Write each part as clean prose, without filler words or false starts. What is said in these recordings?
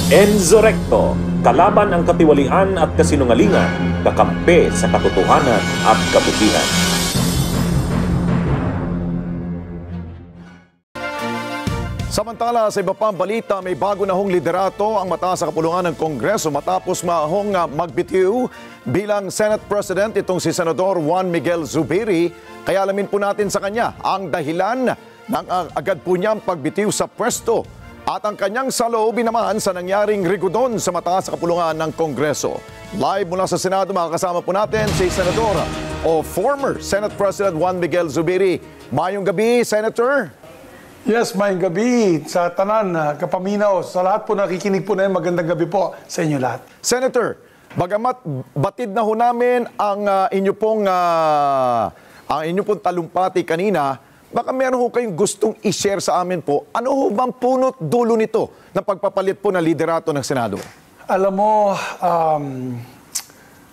Enzo Recto, kalaban ang katiwalian at kasinungalingan, kakampi sa katotohanan at kabutihan. Samantala, sa iba pang balita, may bago na hong liderato ang mataas sa kapulungan ng Kongreso matapos mahong magbitiw bilang Senate President itong si Senador Juan Miguel Zubiri. Kaya alamin po natin sa kanya ang dahilan ng agad po niyang pagbitiw sa pwesto at ang kanyang saloobin naman sa nangyaring rigudon sa mataas sa kapulungan ng Kongreso. Live mula sa Senado, makakasama po natin si Senador o former Senate President Juan Miguel Zubiri. Mayong gabi, Senator. Yes, mayong gabi sa tanan, kapaminaw. Sa lahat po nakikinig po na magandang gabi po sa inyo lahat. Senator, bagamat batid na ho namin ang inyo pong talumpati kanina, baka meron ho kayong gustong i-share sa amin po. Ano ho bang punot dulo nito ng pagpapalit po ng liderato ng Senado? Alam mo,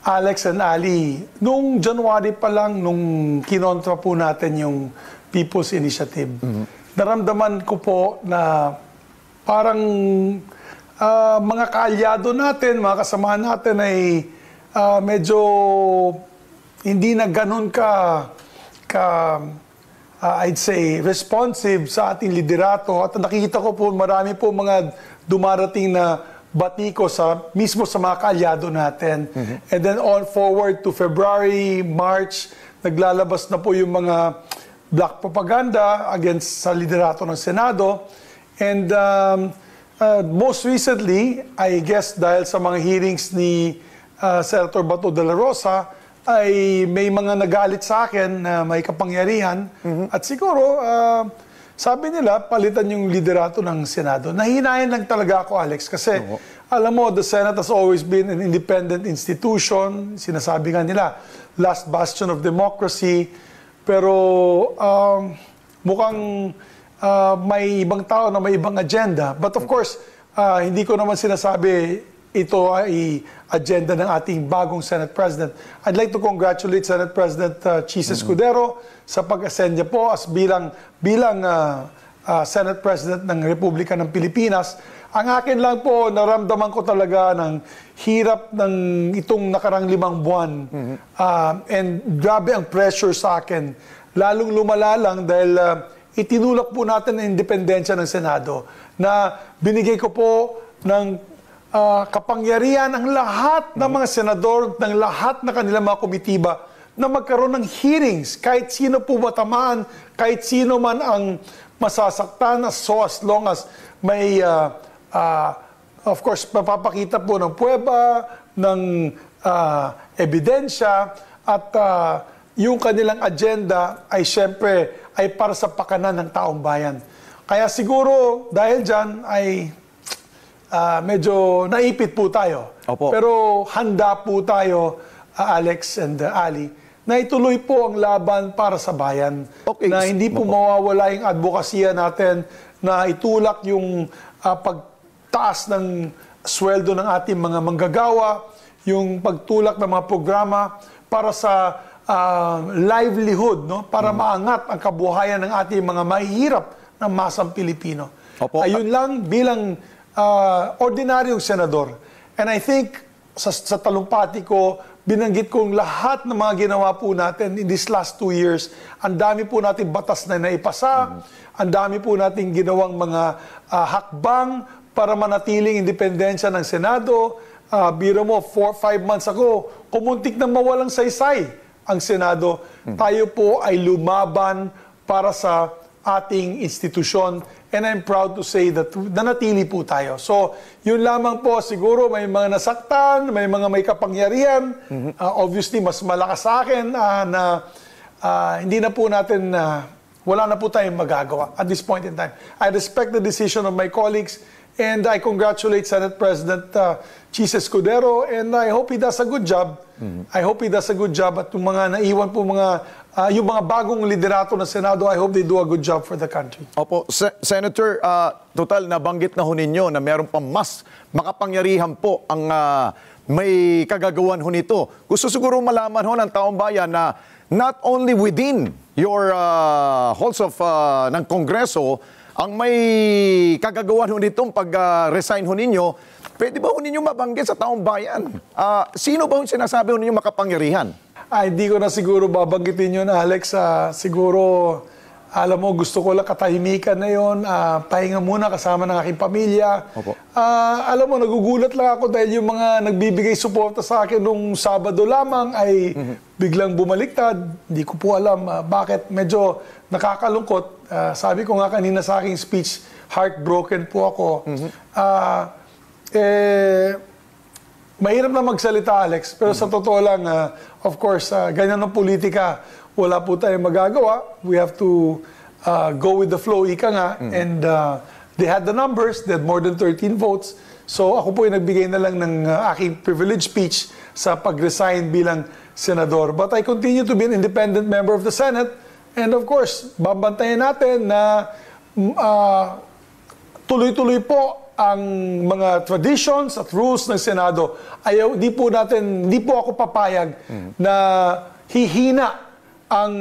Alex and Ali, nung January pa lang, nung kinontra po natin yung People's Initiative, naramdaman ko po na parang mga kaalyado natin, mga kasamahan natin ay medyo hindi na ganun I'd say, responsive sa ating liderato. At nakikita ko po marami po mga dumarating na batiko mismo sa mga kaalyado natin. And then on forward to February, March, naglalabas na po yung mga black propaganda against sa liderato ng Senado. And most recently, I guess dahil sa mga hearings ni Senator Bato de la Rosa, ay may mga nagalit sa akin na may kapangyarihan. At siguro, sabi nila, palitan yung liderato ng Senado. Nahihinayan lang talaga ako, Alex, kasi alam mo, the Senate has always been an independent institution. Sinasabi nga nila, last bastion of democracy. Pero mukhang may ibang tao na may ibang agenda. But of course, hindi ko naman sinasabi ito ay agenda ng ating bagong Senate President. I'd like to congratulate Senate President Chis Escudero sa pag-ascend niya po as bilang Senate President ng Republika ng Pilipinas. Ang akin lang po, naramdaman ko talaga ng hirap ng itong nakarang 5 buwan. And grabe ang pressure sa akin. Lalong lumala lang dahil itinulak po natin ang independensya ng Senado na binigay ko po ng kapangyarihan ang lahat ng mga senador, ng lahat na kanilang mga komitiba na magkaroon ng hearings. Kahit sino po matamaan, kahit sino man ang masasaktan, so as long as may of course, mapapakita po ng pruweba, ng ebidensya, at yung kanilang agenda ay siyempre ay para sa pakanan ng taong bayan. Kaya siguro dahil dyan ay medyo naipit po tayo. Opo. Pero handa po tayo, Alex and Ali, na ituloy po ang laban para sa bayan. Okay. Na hindi po mawawala yung advokasya natin, na itulak yung pagtaas ng sweldo ng ating mga manggagawa, yung pagtulak ng mga programa para sa livelihood, no? Para maangat ang kabuhayan ng ating mga mahihirap ng masang Pilipino. Opo. Ayun lang bilang ordinaryong senador. And I think sa talumpati ko, binanggit kong lahat ng mga ginawa po natin in these last 2 years. Ang dami po natin batas na naipasa, ang dami po natin ginawang mga hakbang para manatiling independensya ng Senado. Biro mo, 4-5 months ago, kumuntik na mawalang saysay ang Senado. Tayo po ay lumaban para sa ating institusyon. And I'm proud to say that nanatili po tayo. So, yun lamang po, siguro may mga nasaktan, may mga may kapangyarihan. Obviously, mas malakas sa akin na hindi na po natin, wala na po tayong magagawa at this point in time. I respect the decision of my colleagues and I congratulate Senate President Chis Escudero and I hope he does a good job. I hope he does a good job at yung mga naiwan po yung mga bagong liderato ng Senado, I hope they do a good job for the country. Opo, Senator, total nabanggit na ho ninyo na meron pa mas makapangyarihan po ang may kagagawan ho nito. Gusto siguro malaman ho ng taong bayan na not only within your halls of ng Kongreso, ang may kagagawan ho nitong pag-resign ho ninyo, Pwede ba ho ninyo mabanggit sa taong bayan? Sino ba yung sinasabi ho ninyo makapangyarihan? Hindi ko na siguro babanggitin yun, Alex. Siguro, alam mo, gusto ko lang katahimikan na yun. Pahinga muna kasama ng aking pamilya. Opo. Alam mo, nagugulat lang ako dahil yung mga nagbibigay suporta sa akin nung Sabado lamang ay biglang bumaliktad. Hindi ko po alam bakit. Medyo nakakalungkot. Sabi ko nga kanina sa aking speech, heartbroken po ako. Mahirap na magsalita, Alex. Pero sa totoo lang, of course, ganyan ng politika. Wala po tayong magagawa. We have to go with the flow, ika nga. And they had the numbers. They had more than 13 votes. So ako po yung nagbigay na lang ng aking privilege speech sa pag-resign bilang senador. But I continue to be an independent member of the Senate. And of course, babantayan natin na tuloy-tuloy po ang mga traditions at rules ng Senado. Di po ako papayag na hihina ang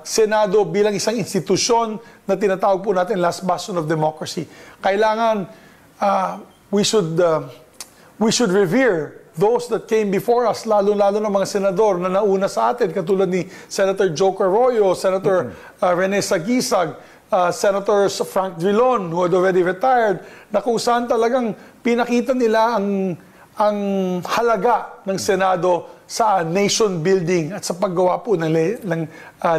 Senado bilang isang institusyon na tinatawag po natin last bastion of democracy. Kailangan we should revere those that came before us, lalo-lalo ng mga senador na nauna sa atin, katulad ni Senator Joe Arroyo, Senator Rene Sagisag, Senator Frank Drilon, who had already retired, na kung saan talagang pinakita nila ang halaga ng Senado sa nation building at sa paggawa po ng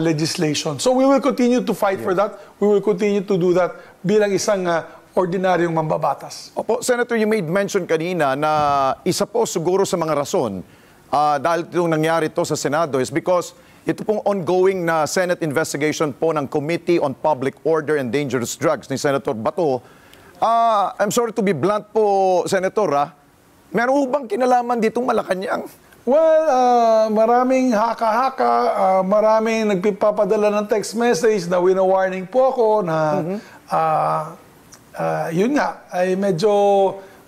legislation. So we will continue to fight for that. We will continue to do that bilang isang ordinaryong mambabatas. Opo, Senator, you made mention kanina na isa po siguro sa mga rason dahil itong nangyari to sa Senado is because ito pong ongoing na Senate investigation po ng Committee on Public Order and Dangerous Drugs ni Senator Bato. I'm sorry to be blunt po, Senator, meron bang kinalaman ditong Malacanang? Well, maraming haka-haka, maraming nagpapadala ng text message na wina-warning po ako na yun nga, ay medyo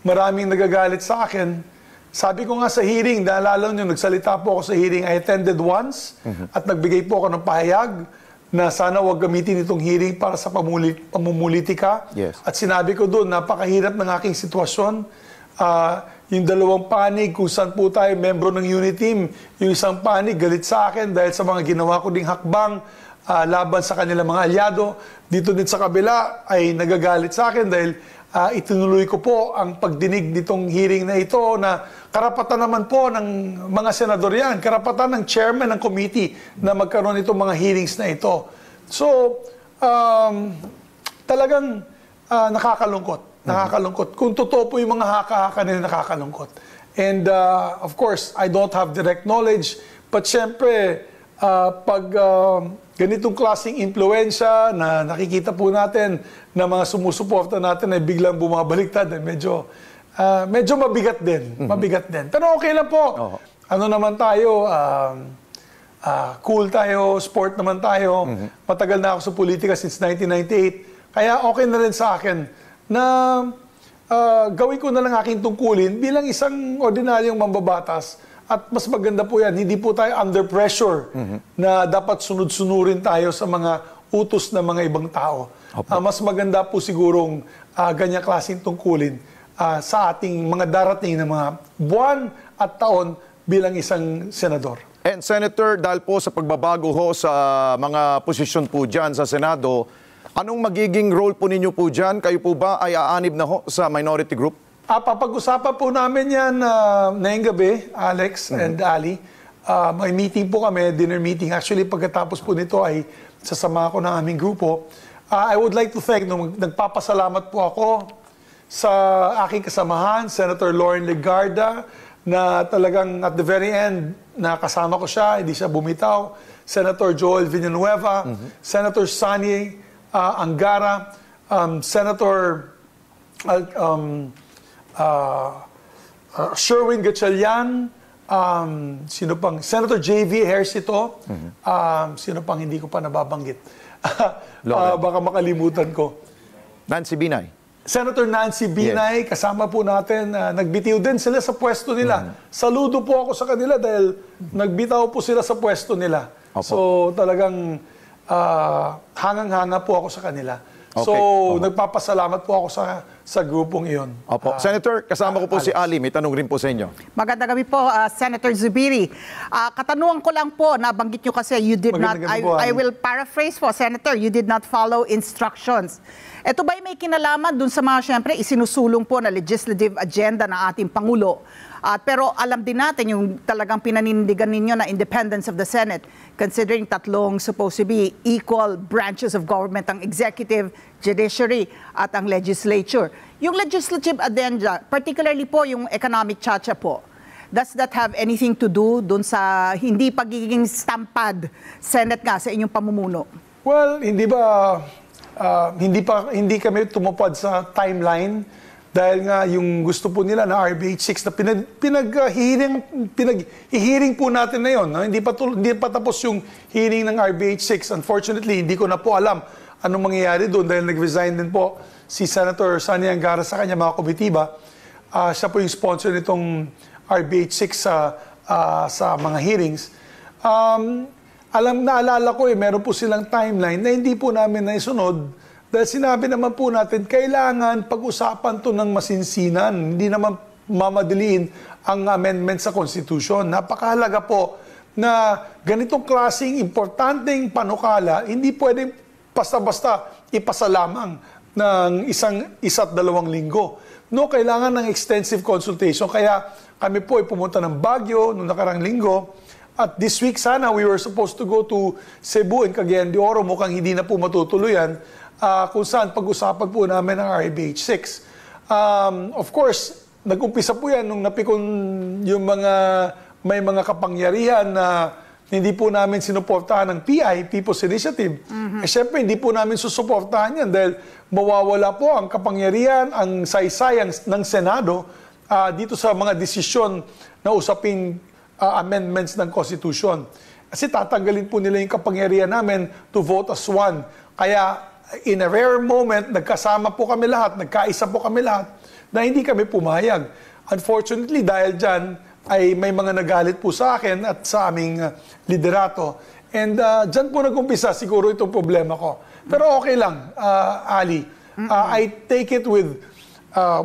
maraming nagagalit sa akin. Sabi ko nga sa hearing, naalala nyo, nagsalita po ako sa hearing, I attended once at nagbigay po ako ng pahayag na sana wag gamitin itong hearing para sa pamumulitika. Yes. At sinabi ko doon, napakahirap ng aking sitwasyon. Yung dalawang panig kung saan po tayo membro ng unit team, yung isang panig galit sa akin dahil sa mga ginawa ko ding hakbang laban sa kanilang mga alyado. Dito din sa kabila ay nagagalit sa akin dahil itinuloy ko po ang pagdinig nitong hearing na ito na karapatan naman po ng mga senador yan, karapatan ng chairman ng committee na magkaroon itong mga hearings na ito. So, talagang nakakalungkot. Nakakalungkot. Kung totoo po yung mga haka-haka nila, nakakalungkot. And of course, I don't have direct knowledge. But syempre, pag ganitong klaseng impluensya na nakikita po natin na mga sumusuporta natin ay biglang bumabaliktad, medyo mabigat din. Mabigat din. Pero okay lang po. Ano naman tayo, cool tayo, sport naman tayo. Matagal na ako sa politika since 1998. Kaya okay na rin sa akin na gawin ko na lang aking tungkulin bilang isang ordinaryong mambabatas. At mas maganda po yan, hindi po tayo under pressure na dapat sunod-sunurin tayo sa mga utos ng mga ibang tao. Mas maganda po sigurong ganyang klaseng tungkulin sa ating mga darating na mga buwan at taon bilang isang senador. And Senator, dahil po sa pagbabago ho sa mga posisyon po dyan sa Senado, anong magiging role po ninyo po dyan? Kayo po ba ay aanib na ho sa minority group? Papag-usapan po namin yan ngayong gabi, Alex and Ali. May meeting po kami, dinner meeting. Actually, pagkatapos po nito ay sasama ko ng aming grupo. I would like to thank, nagpapasalamat po ako sa aking kasamahan, Senator Lauren Legarda, na talagang at the very end, nakasama ko siya, hindi siya bumitaw. Senator Joel Villanueva, Senator Sani Angara, Senator Sherwin Gatchalian, sino pang, Senator J.V. Ejercito, sino pang hindi ko pa nababanggit. Baka makalimutan ko. Nancy Binay. Senator Nancy Binay, kasama po natin, nagbitiw din sila sa pwesto nila. Saludo po ako sa kanila dahil nagbitaw po sila sa pwesto nila. Opo. So talagang hangang-hanga po ako sa kanila. So, nagpapasalamat po ako sa grupong iyon. Opo. Senator, kasama ko po si Ali. May tanong rin po sa inyo. Magandang gabi po, Senator Zubiri. Katanungan ko lang po, nabanggit nyo kasi you did not, I will paraphrase po, Senator, you did not follow instructions. Ito ba'y may kinalaman dun sa mga, syempre, isinusulong po na legislative agenda ng ating Pangulo? Pero alam din natin yung talagang pinanindigan ninyo na independence of the Senate, considering tatlong supposed to be equal branches of government, ang executive, judiciary, at ang legislature. Yung legislative agenda, particularly po yung economic chacha po, does that have anything to do dun sa hindi pagiging stampad Senate nga sa inyong pamumuno? Well, hindi kami tumupad sa timeline dahil nga yung gusto po nila na RBH 6 na pinag-hearing po natin na yun. No? Hindi pa tapos yung hearing ng RBH 6. Unfortunately, hindi ko na po alam anong mangyayari doon dahil nag-resign din po si Senator Sani Angara sa kanya mga komitiba. Siya po yung sponsor nitong RBH 6 sa mga hearings. Naalala ko meron po silang timeline na hindi po namin naisunod dahil sinabi naman po natin, kailangan pag-usapan to ng masinsinan. Hindi naman mamadiliin ang amendment sa Constitution. Napakahalaga po na ganitong klaseng importanteng panukala, hindi pwedeng basta-basta ipasa lamang ng isa't 2 linggo. No, kailangan ng extensive consultation. Kaya kami po ay pumunta ng Baguio noong nakarang linggo. At this week sana, we were supposed to go to Cebu and Cagayan de Oro. Mukhang hindi na po matutuluyan. Kung saan pag-usapan po namin ang RBH 6. Of course, nag-umpisa po yan nung napikon yung may mga kapangyarihan na hindi po namin sinuportahan ng PI, People's Initiative. Siyempre, hindi po namin susuportahan yan dahil mawawala po ang kapangyarihan, ang saysay ng Senado dito sa mga desisyon na usaping amendments ng Constitution. Kasi tatanggalin po nila yung kapangyarihan namin to vote as one. Kaya, in a rare moment, nagkasama po kami lahat, nagkaisa po kami lahat, na hindi kami pumayag. Unfortunately, dahil dyan, ay may mga nagalit po sa akin at sa aming liderato. And dyan po nag-umpisa siguro itong problema ko. Pero okay lang, Ali. I take it with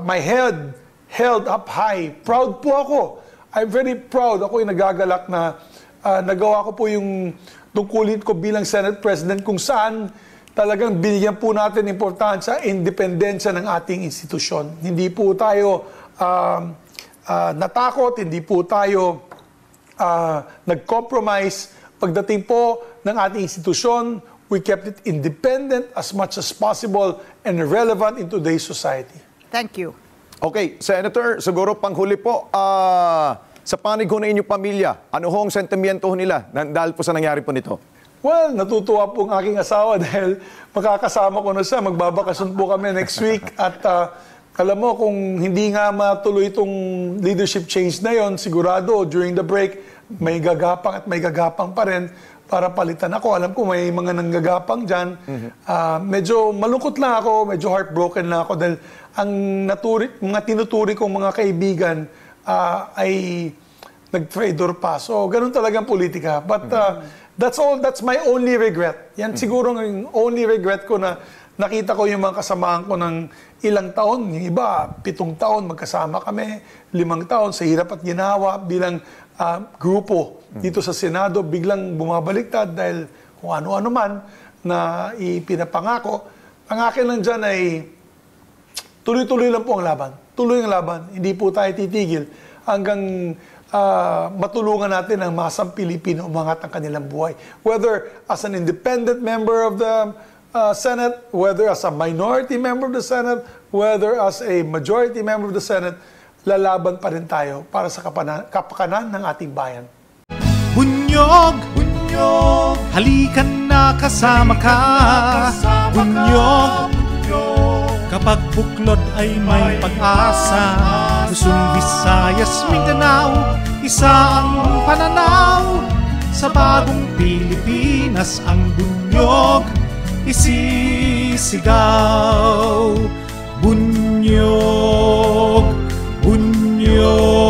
my head held up high. Proud po ako. I'm very proud. Ako yung nagagalak na nagawa ko po yung tungkulin ko bilang Senate President kung saan talagang binigyan po natin importansya, independensya ng ating institusyon. Hindi po tayo natakot, hindi po tayo nag-compromise. Pagdating po ng ating institusyon, we kept it independent as much as possible and relevant in today's society. Thank you. Okay, Senator, siguro panghuli po, sa panig ho na inyong pamilya, ano hong sentimiento nila dahil po sa nangyari po nito? Well, natutuwa po ang aking asawa dahil makakasama ko na siya. Magbabakasyon po kami next week. At alam mo, kung hindi nga matuloy itong leadership change na yon, sigurado during the break, may gagapang at may gagapang pa rin para palitan ako. Alam ko may mga nanggagapang dyan. Medyo malungkot lang ako, medyo heartbroken lang ako dahil ang mga tinuturi kong mga kaibigan ay nag-traitor pa. So, ganun talagang politika. But that's my only regret. Yan siguro yung only regret ko na nakita ko yung mga kasamaan ko ng ilang taon. Yung iba, 7 taon, magkasama kami. 5 taon sa hirap at ginawa bilang grupo dito sa Senado. Biglang bumabaliktad dahil kung ano-ano man na ipinapangako. Ang akin lang dyan ay tuloy-tuloy lang po ang laban. Tuloy ang laban. Hindi po tayo titigil hanggang matulungan natin ang masang Pilipino umangat ang kanilang buhay. Whether as an independent member of the Senate, whether as a minority member of the Senate, whether as a majority member of the Senate, lalaban pa rin tayo para sa kapakanan ng ating bayan. Bunyog, bunyog, halikan na kasama ka. Bunyog, kapag buklod ay may pag-asa. Luzon, Visayas, Mindanao, isa ang pananaw. Sa bagong Pilipinas ang bunyog isisigaw. Bunyog, bunyog.